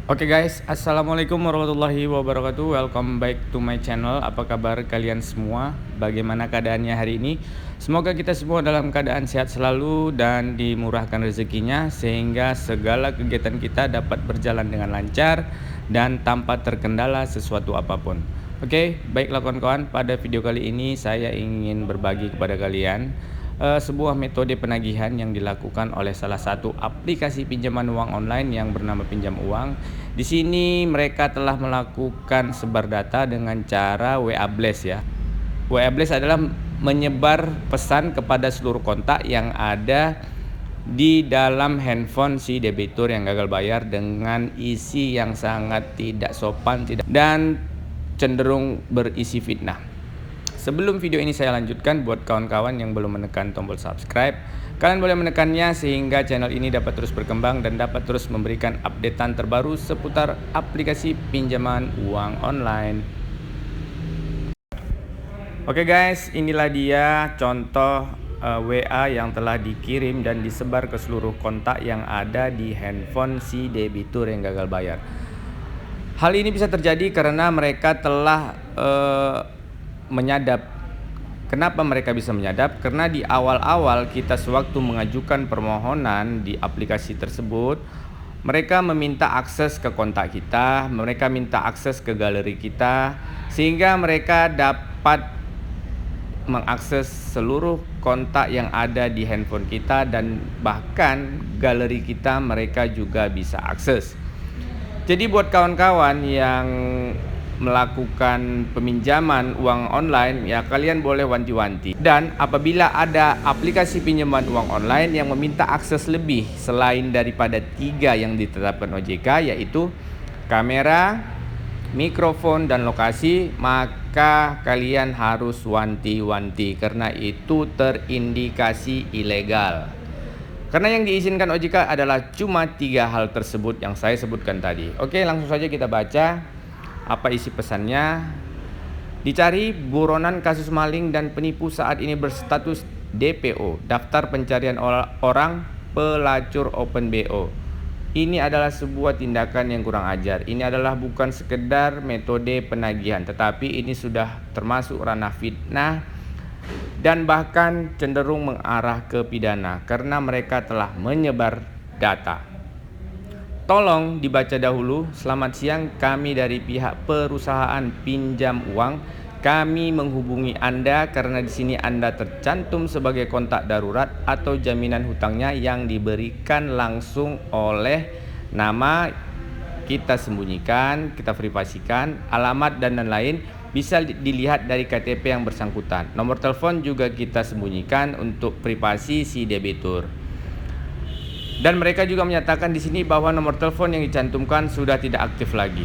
Oke guys, assalamualaikum warahmatullahi wabarakatuh. Welcome back to my channel. Apa kabar kalian semua? Bagaimana keadaannya hari ini? Semoga kita semua dalam keadaan sehat selalu dan dimurahkan rezekinya, sehingga segala kegiatan kita dapat berjalan dengan lancar dan tanpa terkendala sesuatu apapun. Oke, baiklah kawan-kawan, pada video kali ini saya ingin berbagi kepada kalian sebuah metode penagihan yang dilakukan oleh salah satu aplikasi pinjaman uang online yang bernama Pinjam Uang. Di sini mereka telah melakukan sebar data dengan cara WA Blast ya. WA Blast adalah menyebar pesan kepada seluruh kontak yang ada di dalam handphone si debitur yang gagal bayar dengan isi yang sangat tidak sopan dan cenderung berisi fitnah. Sebelum video ini saya lanjutkan, buat kawan-kawan yang belum menekan tombol subscribe, kalian boleh menekannya sehingga channel ini dapat terus berkembang dan dapat terus memberikan updatean terbaru seputar aplikasi pinjaman uang online. Oke guys, inilah dia contoh WA yang telah dikirim dan disebar ke seluruh kontak yang ada di handphone si debitur yang gagal bayar. Hal ini bisa terjadi karena mereka telah menyadap. Kenapa mereka bisa menyadap? Karena di awal-awal kita sewaktu mengajukan permohonan di aplikasi tersebut, mereka meminta akses ke kontak kita, mereka minta akses ke galeri kita, sehingga mereka dapat mengakses seluruh kontak yang ada di handphone kita, dan bahkan galeri kita mereka juga bisa akses. Jadi buat kawan-kawan yang melakukan peminjaman uang online, ya kalian boleh wanti-wanti. Dan apabila ada aplikasi pinjaman uang online yang meminta akses lebih selain daripada 3 yang ditetapkan OJK, yaitu kamera, mikrofon, dan lokasi, maka kalian harus wanti-wanti karena itu terindikasi ilegal. Karena yang diizinkan OJK adalah cuma 3 hal tersebut yang saya sebutkan tadi. Oke, langsung saja kita baca apa isi pesannya. Dicari buronan kasus maling dan penipu saat ini berstatus DPO, daftar pencarian orang pelacur open BO. Ini adalah sebuah tindakan yang kurang ajar. Ini adalah bukan sekedar metode penagihan, tetapi ini sudah termasuk ranah fitnah dan bahkan cenderung mengarah ke pidana karena mereka telah menyebar data. Tolong dibaca dahulu. Selamat siang, kami dari pihak perusahaan pinjam uang. Kami menghubungi Anda karena di sini Anda tercantum sebagai kontak darurat atau jaminan hutangnya yang diberikan langsung oleh nama kita sembunyikan, kita privasikan, alamat dan lain-lain bisa dilihat dari KTP yang bersangkutan. Nomor telepon juga kita sembunyikan untuk privasi si debitur. Dan mereka juga menyatakan di sini bahwa nomor telepon yang dicantumkan sudah tidak aktif lagi.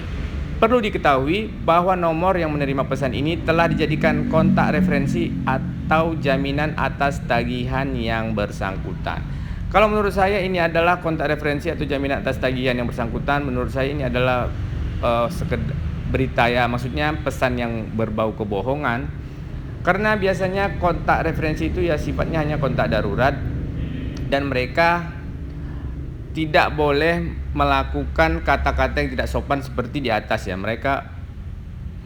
Perlu diketahui bahwa nomor yang menerima pesan ini telah dijadikan kontak referensi atau jaminan atas tagihan yang bersangkutan. Kalau menurut saya ini adalah kontak referensi atau jaminan atas tagihan yang bersangkutan, menurut saya ini adalah berita ya, maksudnya pesan yang berbau kebohongan. Karena biasanya kontak referensi itu ya sifatnya hanya kontak darurat, dan mereka tidak boleh melakukan kata-kata yang tidak sopan seperti di atas ya. Mereka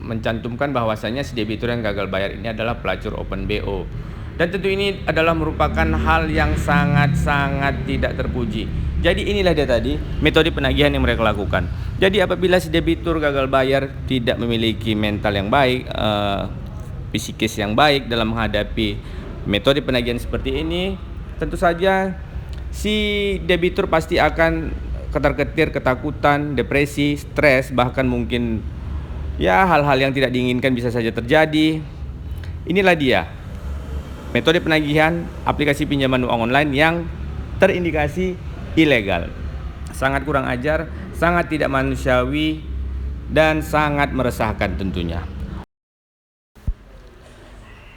mencantumkan bahwasanya si debitur yang gagal bayar ini adalah pelacur open BO. Dan tentu ini adalah merupakan hal yang sangat-sangat tidak terpuji. Jadi inilah dia tadi metode penagihan yang mereka lakukan. Jadi apabila si debitur gagal bayar tidak memiliki mental yang baik, psikis yang baik dalam menghadapi metode penagihan seperti ini, tentu saja si debitur pasti akan ketar-ketir, ketakutan, depresi, stres, bahkan mungkin ya hal-hal yang tidak diinginkan bisa saja terjadi. Inilah dia metode penagihan aplikasi pinjaman uang online yang terindikasi ilegal. Sangat kurang ajar, sangat tidak manusiawi, dan sangat meresahkan tentunya.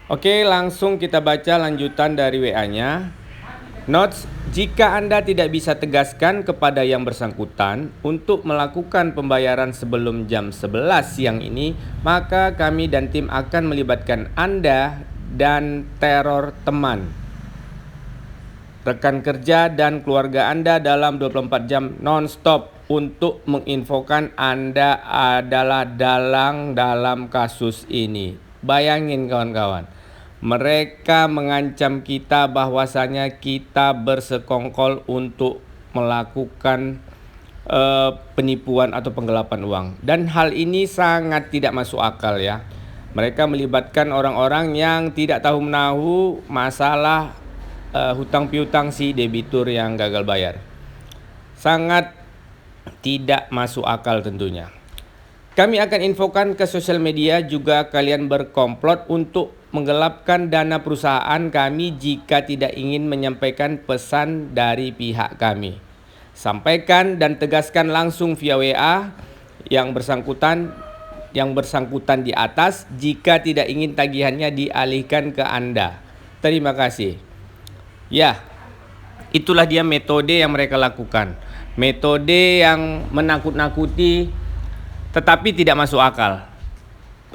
Oke, langsung kita baca lanjutan dari WA-nya. Notes, jika Anda tidak bisa tegaskan kepada yang bersangkutan untuk melakukan pembayaran sebelum jam 11 siang ini, maka kami dan tim akan melibatkan Anda dan teror teman, rekan kerja dan keluarga Anda dalam 24 jam non-stop untuk menginfokan Anda adalah dalang dalam kasus ini. Bayangin kawan-kawan, mereka mengancam kita bahwasanya kita bersekongkol untuk melakukan penipuan atau penggelapan uang. Dan hal ini sangat tidak masuk akal ya. Mereka melibatkan orang-orang yang tidak tahu menahu masalah hutang piutang si debitur yang gagal bayar. Sangat tidak masuk akal tentunya. Kami akan infokan ke sosial media juga kalian berkomplot untuk menggelapkan dana perusahaan kami jika tidak ingin menyampaikan pesan dari pihak kami. Sampaikan dan tegaskan langsung via WA yang bersangkutan di atas jika tidak ingin tagihannya dialihkan ke Anda. Terima kasih. Ya, itulah dia metode yang mereka lakukan. Metode yang menakut-nakuti tetapi tidak masuk akal.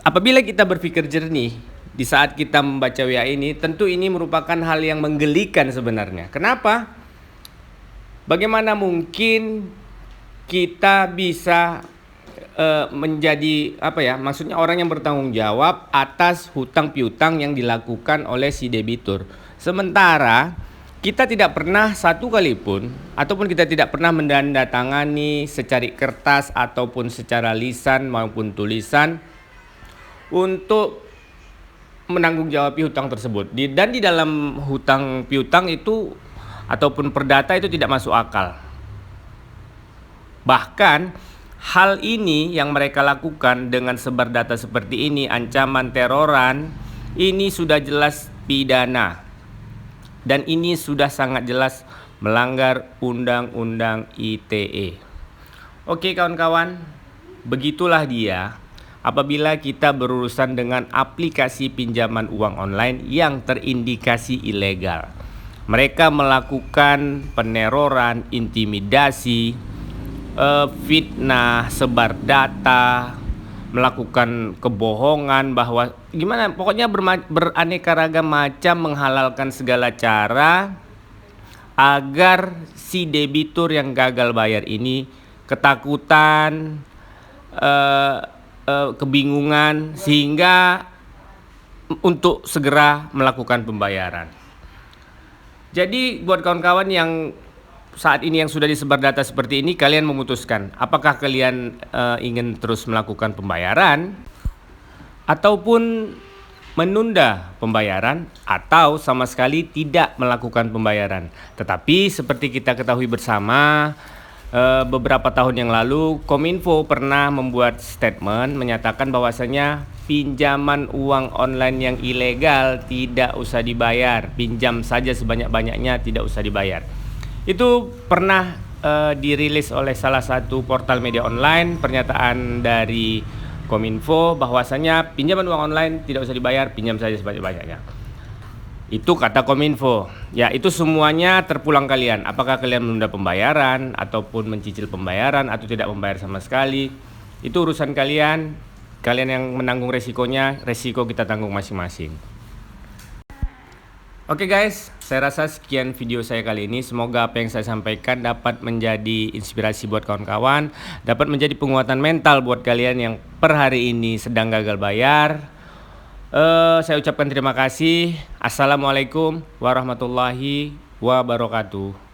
Apabila kita berpikir jernih di saat kita membaca WA ini, tentu ini merupakan hal yang menggelikan sebenarnya. Kenapa? Bagaimana mungkin kita bisa menjadi maksudnya orang yang bertanggung jawab atas hutang piutang yang dilakukan oleh si debitur. Sementara kita tidak pernah satu kali pun ataupun kita tidak pernah menandatangani secari kertas ataupun secara lisan maupun tulisan untuk menanggung jawab hutang tersebut. Dan di dalam hutang piutang itu ataupun perdata itu tidak masuk akal. Bahkan hal ini yang mereka lakukan dengan sebar data seperti ini, ancaman teroran, ini sudah jelas pidana. Dan ini sudah sangat jelas melanggar Undang-Undang ITE. Oke kawan-kawan, begitulah dia apabila kita berurusan dengan aplikasi pinjaman uang online yang terindikasi ilegal. Mereka melakukan peneroran, intimidasi, fitnah, sebar data, melakukan kebohongan bahwa pokoknya beraneka ragam macam, menghalalkan segala cara agar si debitur yang gagal bayar ini ketakutan, kebingungan sehingga untuk segera melakukan pembayaran. Jadi buat kawan-kawan yang saat ini yang sudah disebar data seperti ini, kalian memutuskan apakah kalian ingin terus melakukan pembayaran ataupun menunda pembayaran atau sama sekali tidak melakukan pembayaran. Tetapi seperti kita ketahui bersama, beberapa tahun yang lalu Kominfo pernah membuat statement menyatakan bahwasanya pinjaman uang online yang ilegal tidak usah dibayar, pinjam saja sebanyak-banyaknya, tidak usah dibayar. Itu pernah dirilis oleh salah satu portal media online, pernyataan dari Kominfo bahwasanya pinjaman uang online tidak usah dibayar, pinjam saja sebanyak-banyaknya. Itu kata Kominfo. Ya, itu semuanya terpulang kalian. Apakah kalian menunda pembayaran ataupun mencicil pembayaran atau tidak membayar sama sekali? Itu urusan kalian. Kalian yang menanggung resikonya, resiko kita tanggung masing-masing. Oke guys, saya rasa sekian video saya kali ini. Semoga apa yang saya sampaikan dapat menjadi inspirasi buat kawan-kawan, dapat menjadi penguatan mental buat kalian yang per hari ini sedang gagal bayar. Saya ucapkan terima kasih. Assalamualaikum warahmatullahi wabarakatuh.